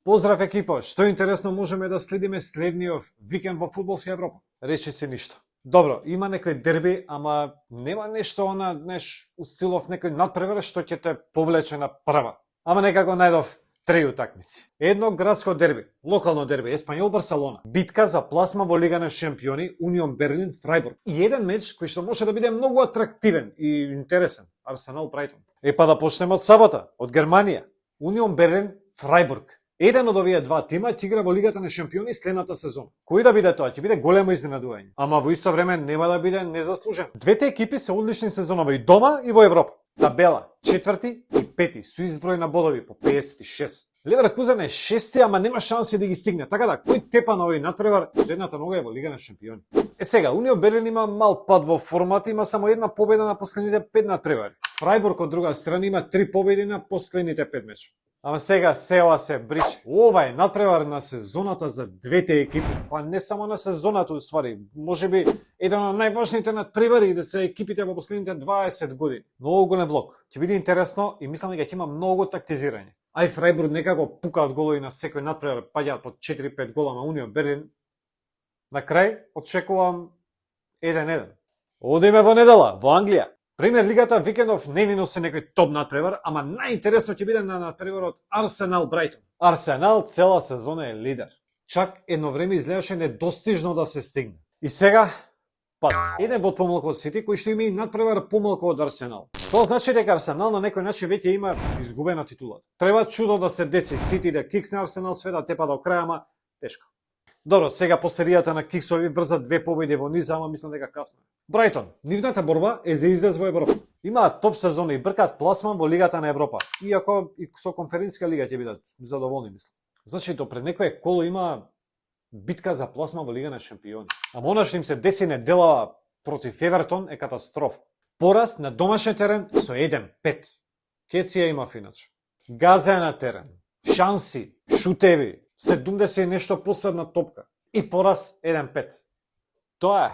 Поздрав екипо, што интересно можеме да следиме следниот викенд во фудбалска Европа? Речи се ништо. Добро, има некој дерби, ама нема нешто у стилов некој надпревар што ќе те повлече на прва. Ама некако најдов три утакмици. Едно градско дерби, локално дерби, Еспанјол Барселона. Битка за пласма во Лига на шампиони, Унион Берлин Фрајбург. И еден меч кој што може да биде многу атрактивен и интересен, Арсенал Брайтон. Па да почнеме од сабота, од Германија. Унион Берлин Фрајбург. Еден од овие два тима ќе игра во Лигата на шампиони следната сезона. Кој да биде тоа? Ќе биде големо изненадување. Ама во исто време нема да биде незаслужен. Двете екипи се одлични сезоново и дома и во Европа. Табела, четврти и пети, со изброј на бодови по 56. Леверкузен е шести, ама нема шанси да ги стигне. Така да, кој тепа на овој надпревар, следната нога е во Лига на шампиони. Сега, Унион Берлин има мал пад во формата, има само една победа на последните 5 надпревари. Фрајбург од друга страна има 3 победи на последните 5 меча. Ама сега села се бриче. Ова е надпревар на сезоната за двете екипи. Па не само на сезоната, уствари. Може би еден од најважните надпревари да се екипите во последните 20 години. Многу голем влог. Ќе биде интересно и мислам дека ќе има многу тактизирање. Ај Фрајбург некако пукаат голови на секој надпревар, паѓаат по 4-5 гола на Унион Берлин. На крај очекувам 1-1. Одиме во недела, во Англија. Премиер лигата викендов не ни носи некој топ надпревар, ама најинтересно ќе биде на надпреварот Арсенал Брайтон. Арсенал цела сезона е лидер. Чак едно време изгледаше недостижно да се стигне. И сега пат. Еден бод помалку од Сити, кој што има и надпревар помалку од Арсенал. Тоа значи дека Арсенал на некој начин веќе има изгубена титулата. Треба чудо да се деси, Сити да киксне Арсенал света тепа до крај, ама тешко. Добро, сега по серијата на киксови врзат 2 победи во низ, ама мислам дека касно. Брайтон, нивната борба е за излез во Европа. Имаат топ сезона и бркаат пласман во Лигата на Европа. Иако и со конференциска лига ќе бидат задоволни, мислам. Значи, до пред некое коло има битка за пласман во Лига на шампиони. Ама она што им се деси неделава против Евертон е катастрофа. Пораз на домашен терен со 1-5. Кеција има иначе. Газа на терен, шанси, шутеви, 70 и нешто посебна топка и пораз 1-5. Тоа е.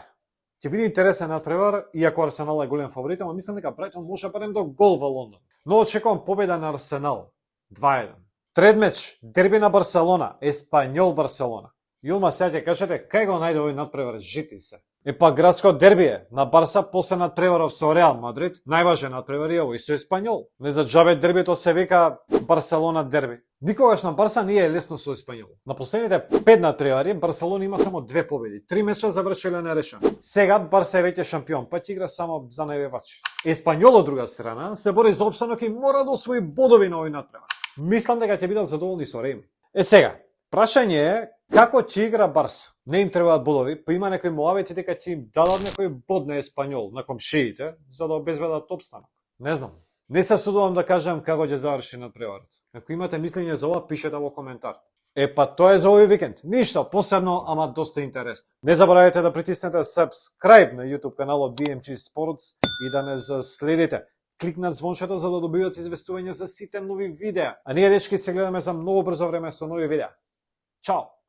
Ќе биде интересен надпревар, иако Арсенал е голем фаворит, ама мислам дека Брайтон може да барем до гол во Лондон. Но очекувам победа на Арсенал. 2-1. Трет меч, дерби на Барселона, Еспанјол Барселона. Јулма, сега ќе кажете, кај го најде овој надпревар, жити се. Па градско дерби е, на Барса после надпреваров со Реал Мадрид, најважен надпревар е овој со Еспанјол. Не за џабе дербито се вика Барселона дерби. Никогаш на Барса не е лесно со Еспанјол. На последните 5 надпревари Барселона има само 2 победи, 3 меча завршиле нерешени. Сега Барса е веќе шампион, па ќе игра само за најавачи. Еспанјол од друга страна се бори за опстанок и мора да освои бодови на овој надпревар. Мислам дека ќе бидат задоволни со Рейм. Сега, прашање е како ќе игра Барса. Не им требаат бодови, па има некои муавети дека ќе им дадат некој bod на Еспанјол, на комшиите, за да обезбедат опстанок. Не знам. Не се судувам да кажам како ќе заврши надпреварот. Ако имате мислење за ова, пишете во коментар. Па тоа е за овој викенд. Ништо посебно, ама доста интересно. Не заборавајте да притиснете subscribe на YouTube каналот BMG Sports и да не заследите. Кликнат звончето за да добивате известување за сите нови видеа. А ние дечки се гледаме за многу брзо време со нови видеа. Чао!